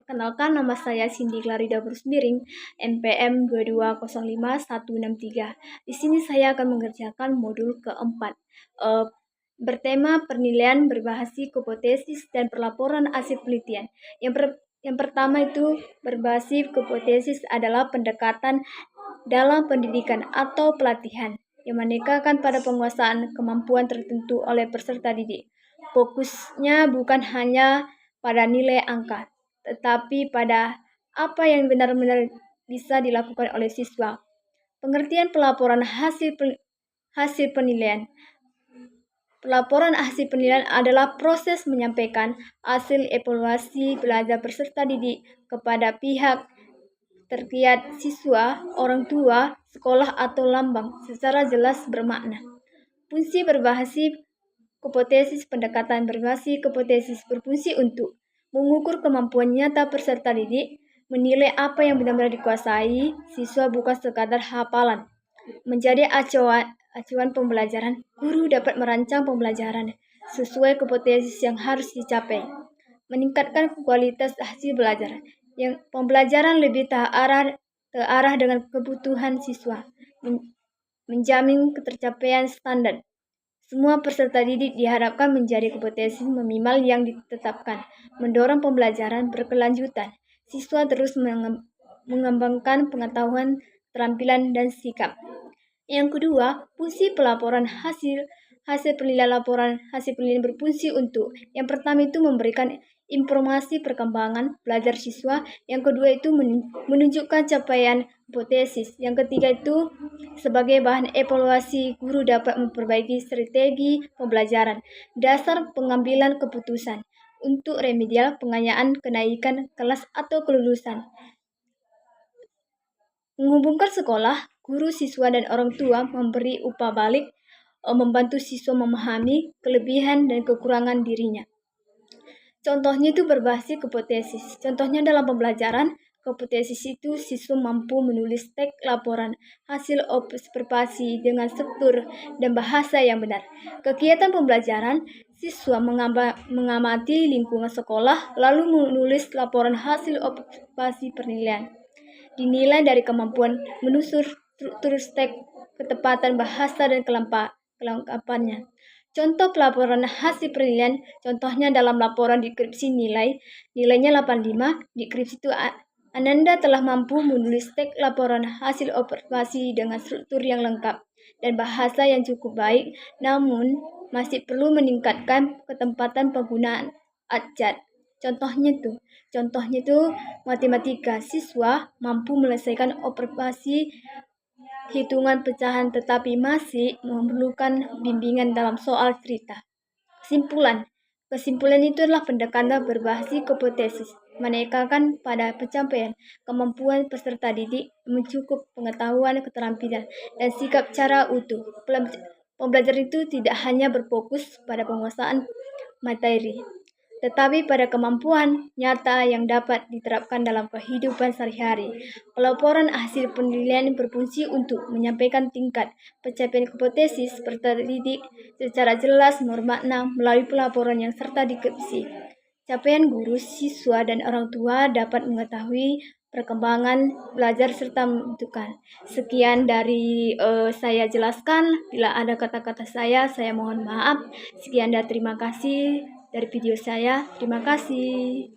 Kenalkan, nama saya Cindy Clarida Brusmiring, NPM 2205163. Di sini saya akan mengerjakan modul keempat, bertema penilaian berbasis hipotesis dan pelaporan hasil penelitian. Yang pertama itu berbasis hipotesis adalah pendekatan dalam pendidikan atau pelatihan yang menekankan pada penguasaan kemampuan tertentu oleh peserta didik. Fokusnya bukan hanya pada nilai angka, tetapi pada apa yang benar-benar bisa dilakukan oleh siswa. Pengertian pelaporan hasil penilaian. Pelaporan hasil penilaian adalah proses menyampaikan hasil evaluasi belajar peserta didik kepada pihak terkait siswa, orang tua, sekolah, atau lambang secara jelas bermakna. Fungsi berbasis hipotesis. Pendekatan berbasis hipotesis berfungsi untuk mengukur kemampuan nyata peserta didik, menilai apa yang benar-benar dikuasai siswa bukan sekadar hafalan. Menjadi acuan pembelajaran, guru dapat merancang pembelajaran sesuai hipotesis yang harus dicapai. Meningkatkan kualitas hasil belajar, yang pembelajaran lebih terarah dengan kebutuhan siswa, menjamin ketercapaian standar. Semua peserta didik diharapkan menjadi hipotesis minimal yang ditetapkan, mendorong pembelajaran berkelanjutan. Siswa terus mengembangkan pengetahuan, keterampilan, dan sikap. Yang kedua, fungsi pelaporan hasil penilaian. Laporan hasil penilaian berfungsi untuk yang pertama itu memberikan informasi perkembangan belajar siswa, yang kedua itu menunjukkan capaian hipotesis, yang ketiga itu sebagai bahan evaluasi guru dapat memperbaiki strategi pembelajaran, dasar pengambilan keputusan untuk remedial, pengayaan kenaikan kelas atau kelulusan. Menghubungkan sekolah, guru, siswa, dan orang tua, memberi upah balik, membantu siswa memahami kelebihan dan kekurangan dirinya. Contohnya itu berbasis hipotesis. Contohnya dalam pembelajaran, hipotesis itu siswa mampu menulis teks laporan hasil observasi dengan struktur dan bahasa yang benar. Kegiatan pembelajaran, siswa mengamati lingkungan sekolah lalu menulis laporan hasil observasi penilaian. Dinilai dari kemampuan menusur struktur teks, ketepatan bahasa, dan kelengkapannya. Contoh pelaporan hasil penilaian, contohnya dalam laporan deskripsi nilainya 85, deskripsi itu Ananda telah mampu menulis teks laporan hasil observasi dengan struktur yang lengkap dan bahasa yang cukup baik, namun masih perlu meningkatkan ketepatan penggunaan abjad. Contohnya itu matematika, siswa mampu menyelesaikan observasi hitungan pecahan tetapi masih memerlukan bimbingan dalam soal cerita. Kesimpulan itu adalah pendekatan berbasis hipotesis, menekankan pada pencapaian kemampuan peserta didik, mencukup pengetahuan, keterampilan, dan sikap cara utuh. Pembelajaran itu tidak hanya berfokus pada penguasaan materi, tetapi pada kemampuan nyata yang dapat diterapkan dalam kehidupan sehari-hari. Pelaporan hasil penilaian berfungsi untuk menyampaikan tingkat pencapaian hipotesis peserta didik secara jelas bermakna melalui pelaporan yang serta deskripsi. Capaian guru, siswa, dan orang tua dapat mengetahui perkembangan belajar serta menentukan. Sekian dari saya jelaskan. Bila ada kata-kata saya mohon maaf. Sekian dan terima kasih dari video saya. Terima kasih.